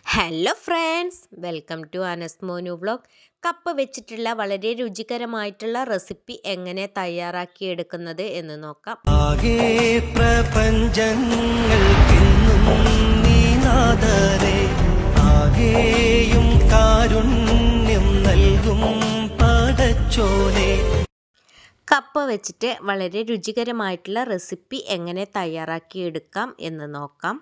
Hello friends, welcome to Anas Monu vlog. കപ്പ വെച്ചിട്ടുള്ള വളരെ രുചികരമായിട്ടുള്ള റെസിപ്പി എങ്ങനെ തയ്യാറാക്കിയെടുക്കുന്നത് എന്ന് നോക്കാം. ആകെ പ്രപഞ്ചങ്ങൾക്കെന്നും നീനാഥരേ, ആകെയും കാരുണ്യം നൽകും പടച്ചോനെ. കപ്പ വെച്ചിട്ട് വളരെ രുചികരമായിട്ടുള്ള റെസിപ്പി എങ്ങനെ തയ്യാറാക്കിയെടുക്കാം എന്ന് നോക്കാം.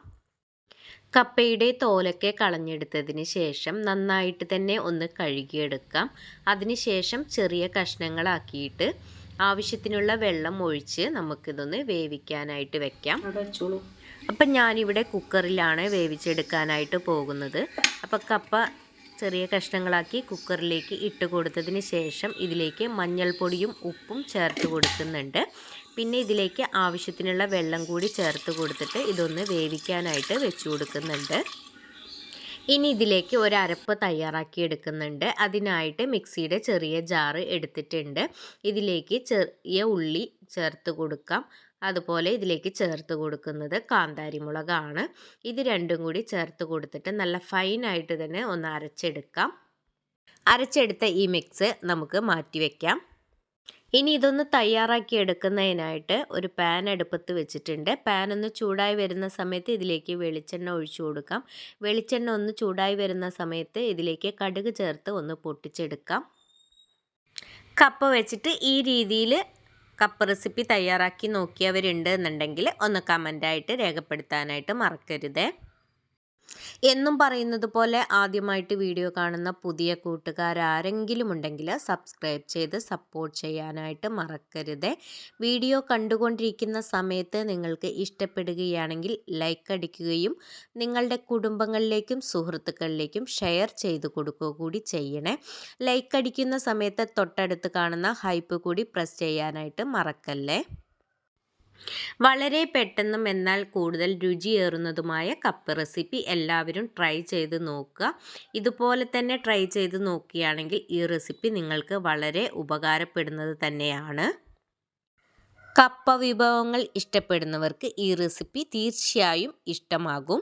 കപ്പയുടെ തോലൊക്കെ കളഞ്ഞെടുത്തതിന് ശേഷം നന്നായിട്ട് തന്നെ ഒന്ന് കഴുകിയെടുക്കാം. അതിനുശേഷം ചെറിയ കഷ്ണങ്ങളാക്കിയിട്ട് ആവശ്യത്തിനുള്ള വെള്ളം ഒഴിച്ച് നമുക്കിതൊന്ന് വേവിക്കാനായിട്ട് വെക്കാം. അപ്പം ഞാനിവിടെ കുക്കറിലാണ് വേവിച്ചെടുക്കാനായിട്ട് പോകുന്നത്. അപ്പം കപ്പ ചെറിയ കഷ്ണങ്ങളാക്കി കുക്കറിലേക്ക് ഇട്ട് കൊടുത്തതിന് ശേഷം ഇതിലേക്ക് മഞ്ഞൾപ്പൊടിയും ഉപ്പും ചേർത്ത് കൊടുക്കുന്നുണ്ട്. പിന്നെ ഇതിലേക്ക് ആവശ്യത്തിനുള്ള വെള്ളം കൂടി ചേർത്ത് കൊടുത്തിട്ട് ഇതൊന്ന് വേവിക്കാനായിട്ട് വെച്ച് കൊടുക്കുന്നുണ്ട്. ഇനി ഇതിലേക്ക് ഒരു അരപ്പ് തയ്യാറാക്കി എടുക്കുന്നുണ്ട്. അതിനായിട്ട് മിക്സിയുടെ ചെറിയ ജാറ് എടുത്തിട്ടുണ്ട്. ഇതിലേക്ക് ചെറിയ ഉള്ളി ചേർത്ത് കൊടുക്കാം. അതുപോലെ ഇതിലേക്ക് ചേർത്ത് കൊടുക്കുന്നത് കാന്താരി മുളകാണ്. ഇത് രണ്ടും കൂടി ചേർത്ത് കൊടുത്തിട്ട് നല്ല ഫൈനായിട്ട് തന്നെ ഒന്ന് അരച്ചെടുക്കാം. അരച്ചെടുത്ത ഈ മിക്സ് നമുക്ക് മാറ്റി വയ്ക്കാം. ഇനി ഇതൊന്ന് തയ്യാറാക്കി എടുക്കുന്നതിനായിട്ട് ഒരു പാൻ അടുപ്പത്ത് വെച്ചിട്ടുണ്ട്. പാൻ ഒന്ന് ചൂടായി വരുന്ന സമയത്ത് ഇതിലേക്ക് വെളിച്ചെണ്ണ ഒഴിച്ചു കൊടുക്കാം. വെളിച്ചെണ്ണ ഒന്ന് ചൂടായി വരുന്ന സമയത്ത് ഇതിലേക്ക് കടുക് ചേർത്ത് ഒന്ന് പൊട്ടിച്ചെടുക്കാം. കപ്പ വെച്ചിട്ട് ഈ രീതിയിൽ കപ്പ റെസിപ്പി തയ്യാറാക്കി നോക്കിയവരുണ്ട് എന്നുണ്ടെങ്കിൽ ഒന്ന് കമൻ്റായിട്ട് രേഖപ്പെടുത്താനായിട്ട് മറക്കരുത്. എന്നും പറയുന്നത് പോലെ ആദ്യമായിട്ട് വീഡിയോ കാണുന്ന പുതിയ കൂട്ടുകാരാരെങ്കിലും ഉണ്ടെങ്കിൽ സബ്സ്ക്രൈബ് ചെയ്ത് സപ്പോർട്ട് ചെയ്യാനായിട്ട് മറക്കരുത്. വീഡിയോ കണ്ടുകൊണ്ടിരിക്കുന്ന സമയത്ത് നിങ്ങൾക്ക് ഇഷ്ടപ്പെടുകയാണെങ്കിൽ ലൈക്ക് അടിക്കുകയും നിങ്ങളുടെ കുടുംബങ്ങളിലേക്കും സുഹൃത്തുക്കളിലേക്കും ഷെയർ ചെയ്ത് കൊടുക്കുക കൂടി ചെയ്യണേ. ലൈക്ക് അടിക്കുന്ന സമയത്ത് തൊട്ടടുത്ത് കാണുന്ന ഹൈപ്പ് കൂടി പ്രസ് ചെയ്യാനായിട്ട് മറക്കല്ലേ. വളരെ പെട്ടെന്നും എന്നാൽ കൂടുതൽ രുചിയേറുന്നതുമായ കപ്പ റെസിപ്പി എല്ലാവരും ട്രൈ ചെയ്ത് നോക്കുക. ഇതുപോലെ തന്നെ ട്രൈ ചെയ്ത് നോക്കുകയാണെങ്കിൽ ഈ റെസിപ്പി നിങ്ങൾക്ക് വളരെ ഉപകാരപ്പെടുന്നത് തന്നെയാണ്. കപ്പ വിഭവങ്ങൾ ഇഷ്ടപ്പെടുന്നവർക്ക് ഈ റെസിപ്പി തീർച്ചയായും ഇഷ്ടമാകും.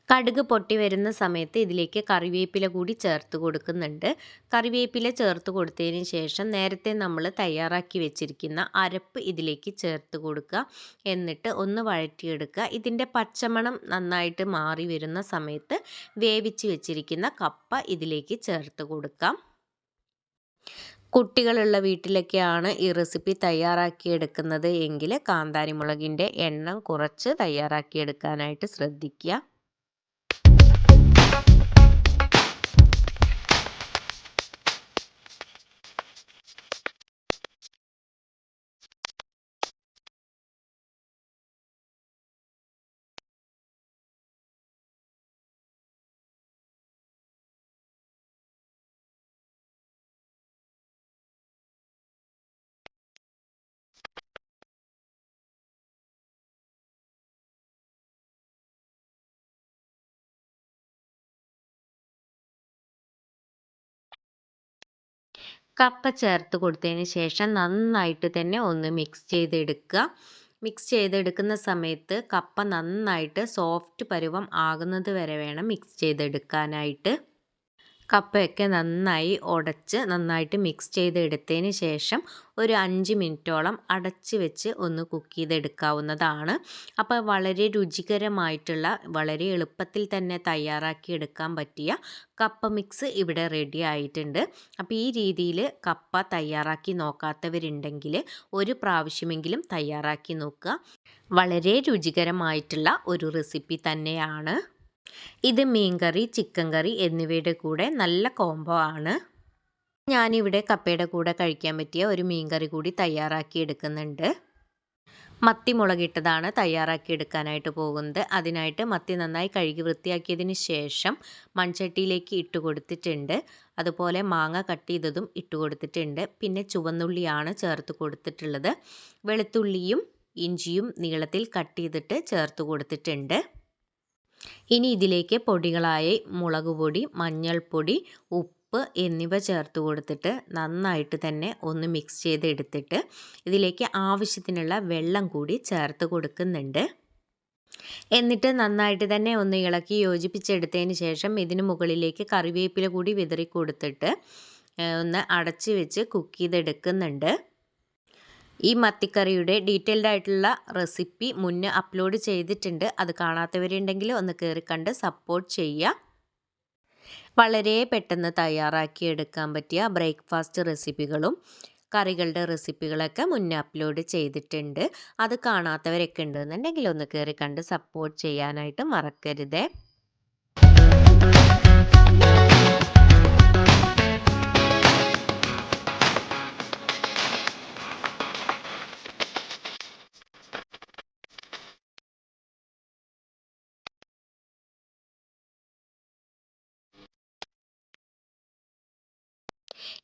കടുക് പൊട്ടി വരുന്ന സമയത്ത് ഇതിലേക്ക് കറിവേപ്പില കൂടി ചേർത്ത് കൊടുക്കുന്നുണ്ട്. കറിവേപ്പില ചേർത്ത് കൊടുത്തതിന് ശേഷം നേരത്തെ നമ്മൾ തയ്യാറാക്കി വെച്ചിരിക്കുന്ന അരപ്പ് ഇതിലേക്ക് ചേർത്ത് കൊടുക്കുക. എന്നിട്ട് ഒന്ന് വഴറ്റിയെടുക്കുക. ഇതിൻ്റെ പച്ചമണം നന്നായിട്ട് മാറി വരുന്ന സമയത്ത് വേവിച്ച് വെച്ചിരിക്കുന്ന കപ്പ ഇതിലേക്ക് ചേർത്ത് കൊടുക്കാം. കുട്ടികളുള്ള വീട്ടിലൊക്കെയാണ് ഈ റെസിപ്പി തയ്യാറാക്കിയെടുക്കുന്നത് എങ്കിൽ കാന്താരി മുളകിൻ്റെ എണ്ണം കുറച്ച് തയ്യാറാക്കിയെടുക്കാനായിട്ട് ശ്രദ്ധിക്കുക. കപ്പ ചേർത്ത് കൊടുത്തതിന് ശേഷം നന്നായിട്ട് തന്നെ ഒന്ന് മിക്സ് ചെയ്തെടുക്കുക. മിക്സ് ചെയ്തെടുക്കുന്ന സമയത്ത് കപ്പ നന്നായിട്ട് സോഫ്റ്റ് പരുവം ആകുന്നത് വരെ വേണം മിക്സ് ചെയ്തെടുക്കാനായിട്ട്. കപ്പയൊക്കെ നന്നായി ഉടച്ച് നന്നായിട്ട് മിക്സ് ചെയ്തെടുത്തതിന് ശേഷം ഒരു 5 മിനിറ്റോളം അടച്ച് വെച്ച് ഒന്ന് കുക്ക് ചെയ്തെടുക്കാവുന്നതാണ്. അപ്പോൾ വളരെ രുചികരമായിട്ടുള്ള വളരെ എളുപ്പത്തിൽ തന്നെ തയ്യാറാക്കിയെടുക്കാൻ പറ്റിയ കപ്പ മിക്സ് ഇവിടെ റെഡി ആയിട്ടുണ്ട്. അപ്പോൾ ഈ രീതിയിൽ കപ്പ തയ്യാറാക്കി നോക്കാത്തവരുണ്ടെങ്കിൽ ഒരു പ്രാവശ്യമെങ്കിലും തയ്യാറാക്കി നോക്കുക. വളരെ രുചികരമായിട്ടുള്ള ഒരു റെസിപ്പി തന്നെയാണ്. ഇത് മീൻകറി, ചിക്കൻ കറി എന്നിവയുടെ കൂടെ നല്ല കോംബോ ആണ്. ഞാനിവിടെ കപ്പയുടെ കൂടെ കഴിക്കാൻ പറ്റിയ ഒരു മീൻകറി കൂടി തയ്യാറാക്കി എടുക്കുന്നുണ്ട്. മത്തി മുളകിട്ടതാണ് തയ്യാറാക്കി എടുക്കാനായിട്ട് പോകുന്നത്. അതിനായിട്ട് മത്തി നന്നായി കഴുകി വൃത്തിയാക്കിയതിന് ശേഷം മൺചട്ടിയിലേക്ക് ഇട്ട് കൊടുത്തിട്ടുണ്ട്. അതുപോലെ മാങ്ങ കട്ട് ചെയ്തതും ഇട്ട് കൊടുത്തിട്ടുണ്ട്. പിന്നെ ചുവന്നുള്ളിയാണ് ചേർത്ത് കൊടുത്തിട്ടുള്ളത്. വെളുത്തുള്ളിയും ഇഞ്ചിയും നീളത്തിൽ കട്ട് ചെയ്തിട്ട് ചേർത്ത് കൊടുത്തിട്ടുണ്ട്. ഇനി ഇതിലേക്ക് പൊടികളായി മുളക് പൊടി, മഞ്ഞൾപ്പൊടി, ഉപ്പ് എന്നിവ ചേർത്ത് കൊടുത്തിട്ട് നന്നായിട്ട് തന്നെ ഒന്ന് മിക്സ് ചെയ്തെടുത്തിട്ട് ഇതിലേക്ക് ആവശ്യത്തിനുള്ള വെള്ളം കൂടി ചേർത്ത് കൊടുക്കുന്നുണ്ട്. എന്നിട്ട് നന്നായിട്ട് തന്നെ ഒന്ന് ഇളക്കി യോജിപ്പിച്ചെടുത്തതിന് ശേഷം ഇതിന് മുകളിലേക്ക് കറിവേപ്പില കൂടി വിതറി കൊടുത്തിട്ട് ഒന്ന് അടച്ച് വെച്ച് കുക്ക് ചെയ്തെടുക്കുന്നുണ്ട്. ഈ മത്തിക്കറിയുടെ ഡീറ്റെയിൽഡ് ആയിട്ടുള്ള റെസിപ്പി മുന്നേ അപ്ലോഡ് ചെയ്തിട്ടുണ്ട്. അത് കാണാത്തവരുണ്ടെങ്കിൽ ഒന്ന് കയറി കണ്ട് സപ്പോർട്ട് ചെയ്യുക. വളരെ പെട്ടെന്ന് തയ്യാറാക്കിയെടുക്കാൻ പറ്റിയ ബ്രേക്ക്ഫാസ്റ്റ് റെസിപ്പികളും കറികളുടെ റെസിപ്പികളൊക്കെ മുന്നേ അപ്ലോഡ് ചെയ്തിട്ടുണ്ട്. അത് കാണാത്തവരൊക്കെ ഉണ്ടെന്നുണ്ടെങ്കിൽ ഒന്ന് കയറി കണ്ട് സപ്പോർട്ട് ചെയ്യാനായിട്ട് മറക്കരുതേ.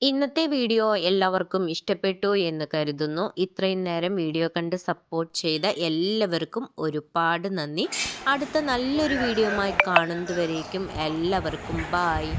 ഇന്നത്തെ വീഡിയോ എല്ലാവർക്കും ഇഷ്ടപ്പെട്ടു എന്ന് കരുതുന്നു. ഇത്രയും നേരം വീഡിയോ കണ്ട് സപ്പോർട്ട് ചെയ്ത എല്ലാവർക്കും ഒരുപാട് നന്ദി. അടുത്ത നല്ലൊരു വീഡിയോയുമായി കാണുന്നതുവരേക്കും എല്ലാവർക്കും ബായ്.